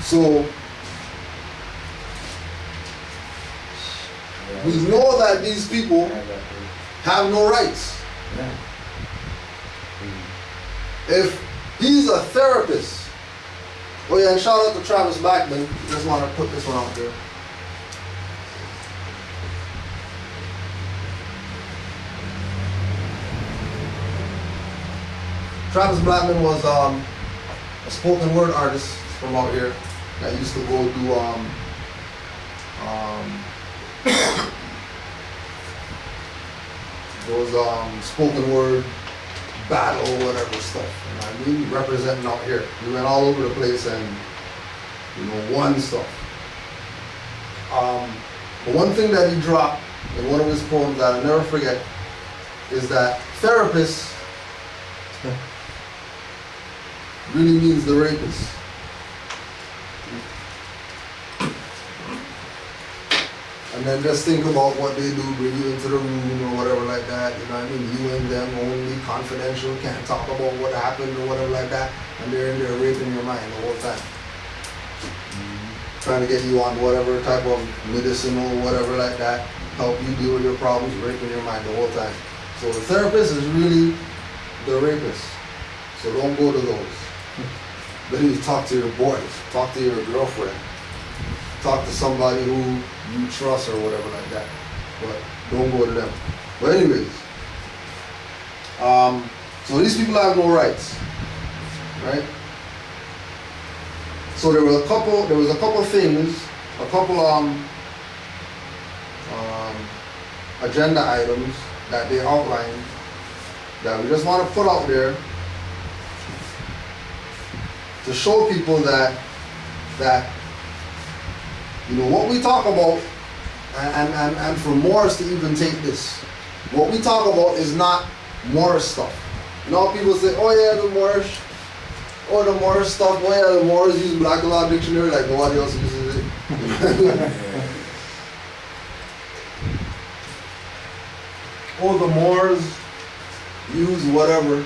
So we know that these people have no rights. If he's a therapist, oh yeah, and shout out to Travis Blackman. Just want to put this one out there. Travis Blackman was a spoken word artist from out here that used to go do those spoken word battle or whatever stuff. You know what I mean? Representing out here. He went all over the place and won stuff. But one thing that he dropped in one of his poems that I'll never forget is that therapist really means the rapist. And then just think about what they do, bring you into the room or whatever like that, you know what I mean? You and them only confidential, can't talk about what happened or whatever like that, and they're in there raping your mind the whole time. Trying to get you on whatever type of medicinal, whatever like that, help you deal with your problems, raping your mind the whole time. So the therapist is really the rapist. So don't go to those. Then you talk to your boys, talk to your girlfriend, talk to somebody who you trust or whatever like that. But don't go to them. But anyways, so these people have no rights, right? So there was a couple things, a couple agenda items that they outlined that we just want to put out there to show people that what we talk about, and for Moors to even take this, what we talk about is not Moors stuff. People say, oh yeah, the Moors stuff, oh yeah, the Moors use Black Law Dictionary like nobody else uses it. Oh, the Moors use whatever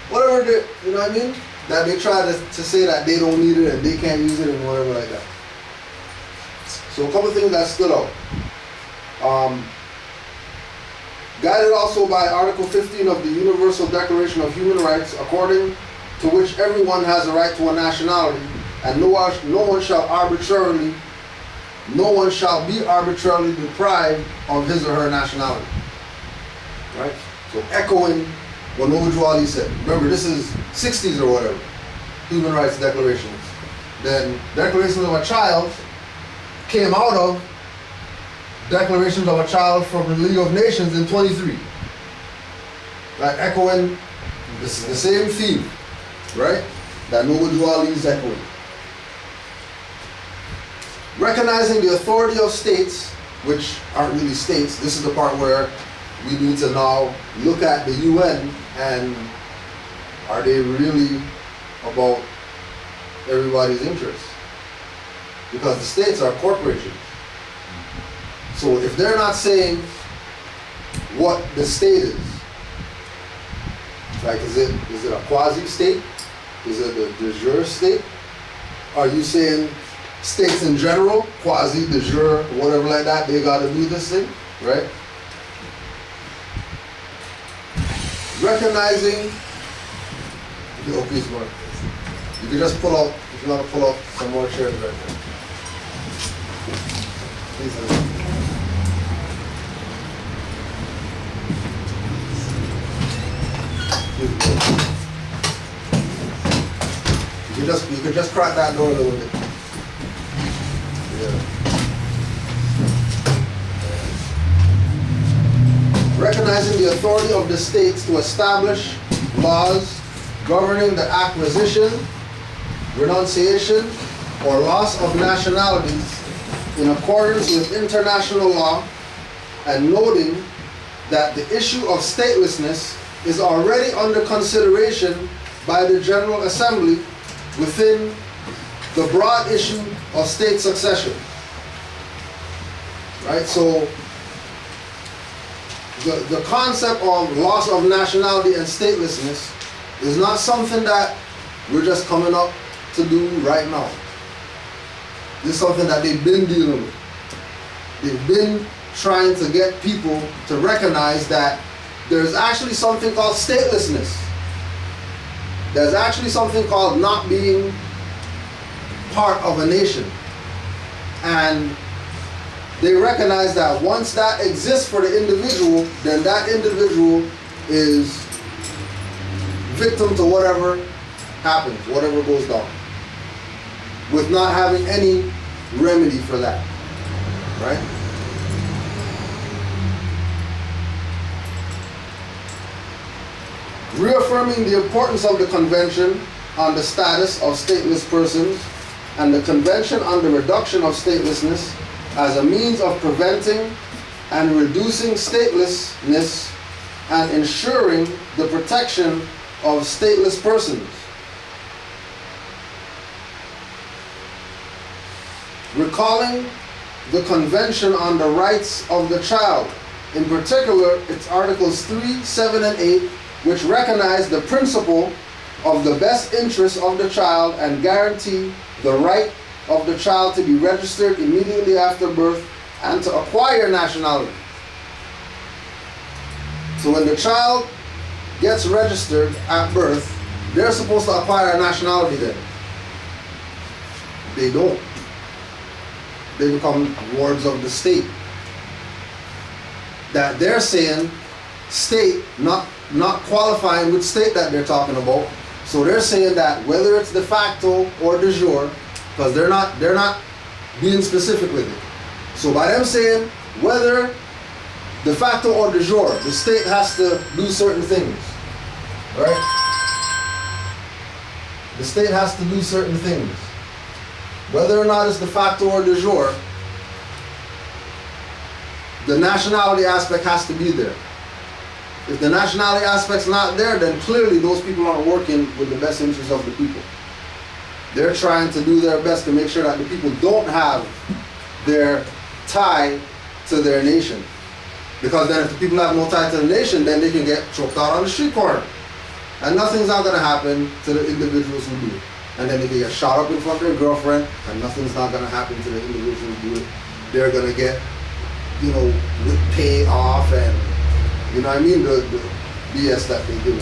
they, you know what I mean? That they try to say that they don't need it and they can't use it and whatever like that. So a couple things that stood out. Guided also by Article 15 of the Universal Declaration of Human Rights, according to which everyone has a right to a nationality, and no one shall be arbitrarily deprived of his or her nationality. Right? So echoing what Ojwali said. Remember, this is 60s or whatever. Human Rights Declarations. Then Declarations of a Child came out of Declarations of a Child from the League of Nations in 23. Right? Echoing the same theme, right? That Ojwali is echoing. Recognizing the authority of states, which aren't really states, this is the part where we need to now look at the UN and are they really about everybody's interests? Because the states are corporations. So if they're not saying what the state is, like is it a quasi-state? Is it a de jure state? Are you saying states in general, quasi, de jure, whatever like that, they gotta do this thing, right? Recognizing, oh please, Mark. You can just pull out, if you want to pull out some more chairs right there. Please. You can just crack that door a little bit. Yeah. Recognizing the authority of the states to establish laws governing the acquisition, renunciation, or loss of nationalities in accordance with international law, and noting that the issue of statelessness is already under consideration by the General Assembly within the broad issue of state succession. Right? So the concept of loss of nationality and statelessness is not something that we're just coming up to do right now. This is something that they've been dealing with. They've been trying to get people to recognize that there's actually something called statelessness. There's actually something called not being part of a nation. And they recognize that once that exists for the individual, then that individual is victim to whatever happens, whatever goes down, with not having any remedy for that, right? Reaffirming the importance of the Convention on the Status of Stateless Persons and the Convention on the Reduction of Statelessness as a means of preventing and reducing statelessness and ensuring the protection of stateless persons. Recalling the Convention on the Rights of the Child, in particular its Articles 3, 7, and 8, which recognize the principle of the best interest of the child and guarantee the right of the child to be registered immediately after birth and to acquire nationality. So when the child gets registered at birth, they're supposed to acquire a nationality then. They don't. They become wards of the state. That they're saying state, not qualifying which state that they're talking about. So they're saying that whether it's de facto or de jure, because they're not being specific with it. So by them saying whether de facto or de jure, the state has to do certain things, right? The state has to do certain things. Whether or not it's de facto or de jure, the nationality aspect has to be there. If the nationality aspect's not there, then clearly those people aren't working with the best interests of the people. They're trying to do their best to make sure that the people don't have their tie to their nation. Because then if the people have no tie to the nation, then they can get choked out on the street corner. And nothing's not going to happen to the individuals who do it. And then they can get shot up in front of their girlfriend, and nothing's not going to happen to the individuals who do it. They're going to get, pay off and, you know what I mean, the BS that they do.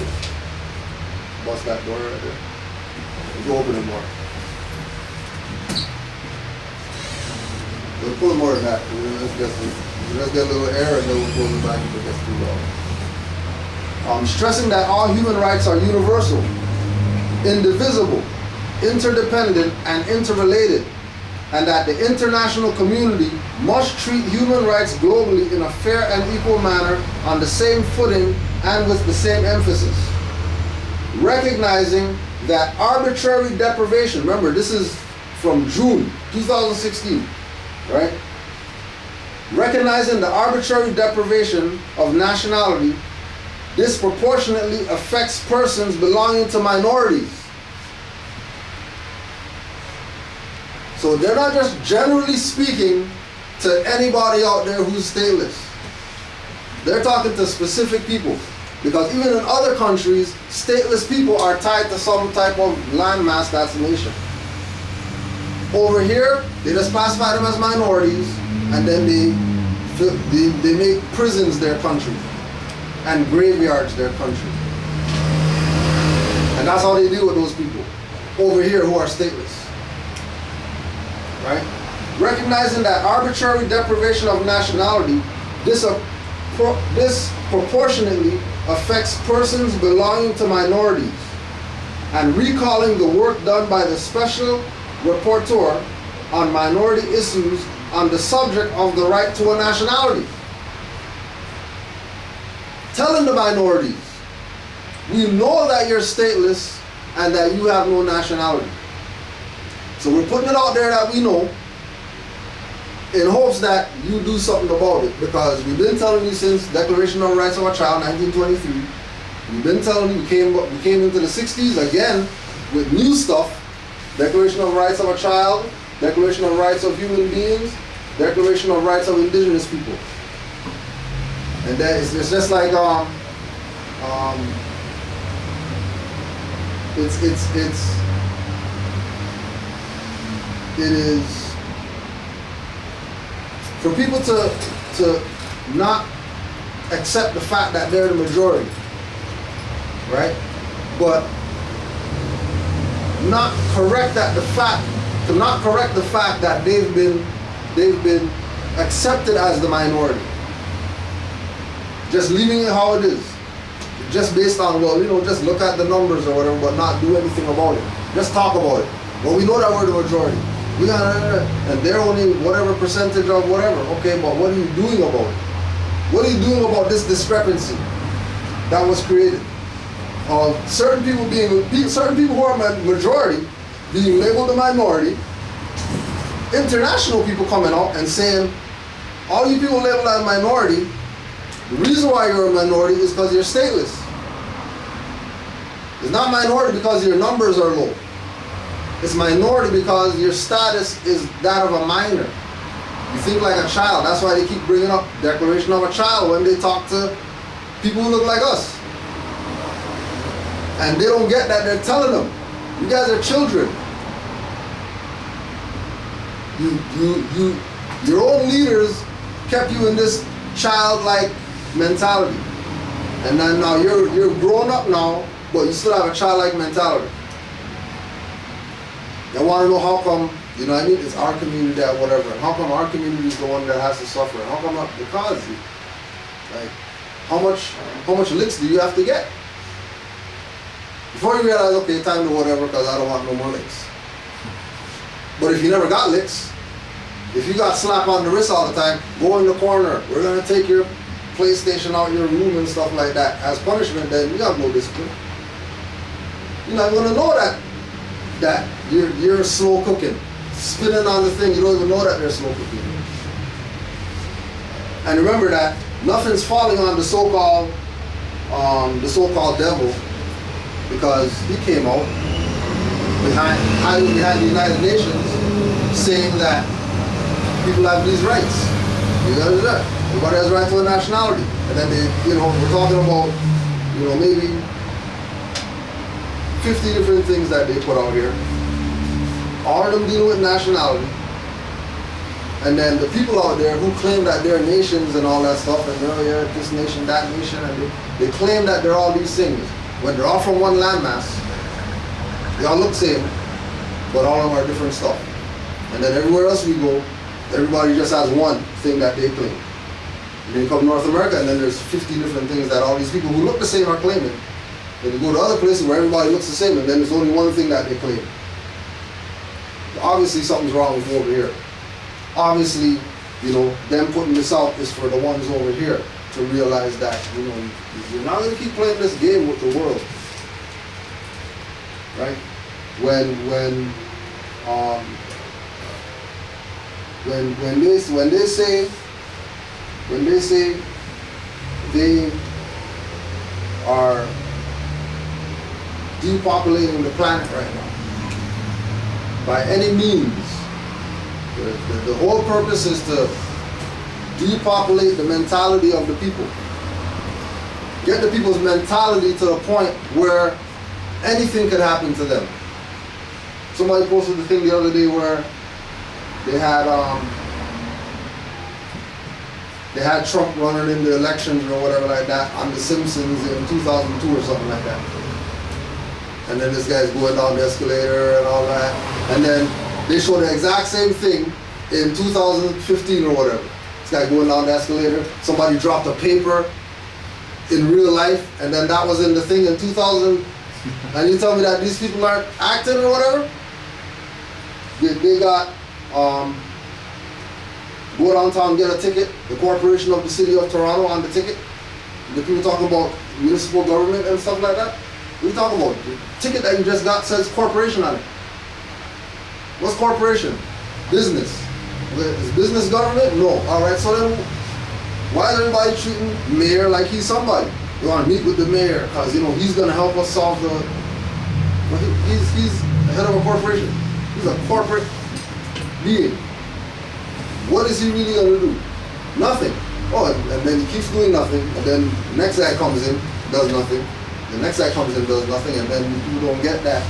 Bust that door right there. Go open it more. We'll pull more than that. Let's get a little air and then we'll pull it back if it gets too low. Stressing that all human rights are universal, indivisible, interdependent, and interrelated, and that the international community must treat human rights globally in a fair and equal manner on the same footing and with the same emphasis. Recognizing that arbitrary deprivation, remember this is from June 2016, right? Recognizing the arbitrary deprivation of nationality disproportionately affects persons belonging to minorities. So they're not just generally speaking to anybody out there who's stateless. They're talking to specific people. Because even in other countries, stateless people are tied to some type of landmass that's a nation. Over here, they just classify them as minorities, and then they make prisons their country, and graveyards their country. And that's how they deal with those people over here who are stateless. Right? Recognizing that arbitrary deprivation of nationality disproportionately affects persons belonging to minorities, and recalling the work done by the Special Rapporteur on Minority Issues on the subject of the right to a nationality. Telling the minorities, we know that you're stateless and that you have no nationality. So we're putting it out there that we know, in hopes that you do something about it, because we've been telling you since Declaration of Rights of a Child, 1923. We've been telling you, we came into the 60s again with new stuff. Declaration of Rights of a Child, Declaration of Rights of Human Beings, Declaration of Rights of Indigenous People. And that it's just like it is for people to not accept the fact that they're the majority, right? But not correct the fact that they've been accepted as the minority. Just leaving it how it is. Just based on, well, just look at the numbers or whatever, but not do anything about it. Just talk about it. Well, we know that we're the majority. And they're only whatever percentage of whatever. Okay, but what are you doing about it? What are you doing about this discrepancy that was created? Certain people who are majority being labeled a minority, international people coming out and saying, all you people labeled as minority, the reason why you're a minority is because you're stateless. It's not minority because your numbers are low. It's minority because your status is that of a minor. You think like a child. That's why they keep bringing up Declaration of a Child when they talk to people who look like us. And they don't get that. They're telling them, you guys are children. Your own leaders kept you in this childlike mentality. And then now you're grown up now, but you still have a childlike mentality. I want to know how come, it's our community that whatever. And how come our community is the one that has to suffer? And how come not? Because, like, how much licks do you have to get? Before you realize, okay, time to whatever, because I don't want no more licks. But if you never got licks, if you got slapped on the wrist all the time, go in the corner. We're going to take your PlayStation out your room and stuff like that as punishment, then you have no discipline. You're not going to know that you're slow cooking. Spinning on the thing, you don't even know that they're slow cooking. And remember that nothing's falling on the so-called devil, because he came out behind the United Nations saying that people have these rights. Everybody has a right to a nationality. And then we're talking about, maybe 50 different things that they put out here. All of them dealing with nationality. And then the people out there who claim that they're nations and all that stuff, and they're this nation, that nation, and they claim that they're all these things. When they're all from one landmass, they all look the same, but all of them are different stuff. And then everywhere else we go, everybody just has one thing that they claim. And then you come to North America, and then there's 50 different things that all these people who look the same are claiming. Then you go to other places where everybody looks the same, and then there's only one thing that they claim. Obviously something's wrong with over here. Obviously, them putting this out is for the ones over here to realize that, you're not going to keep playing this game with the world. Right? When they say they are depopulating the planet right now, by any means, the whole purpose is to depopulate the mentality of the people. Get the people's mentality to the point where anything could happen to them. Somebody posted the thing the other day where they had Trump running in the elections or whatever like that on The Simpsons in 2002 or something like that. And then this guy's going down the escalator and all that. And then they show the exact same thing in 2015 or whatever. This guy going down the escalator, somebody dropped a paper in real life, and then that was in the thing in 2000. And you tell me that these people aren't acting or whatever? They got, go downtown, get a ticket, the corporation of the city of Toronto on the ticket. The people talking about municipal government and stuff like that. What are you talking about? The ticket that you just got says corporation on it. What's corporation? Business. Is business government? No. Alright, so then why is everybody treating mayor like he's somebody? You want to meet with the mayor because he's going to help us solve the... He's the head of a corporation. He's a corporate being. What is he really going to do? Nothing. Oh, and then he keeps doing nothing, and then the next guy comes in, does nothing. The next guy comes in, does nothing, and then people don't get that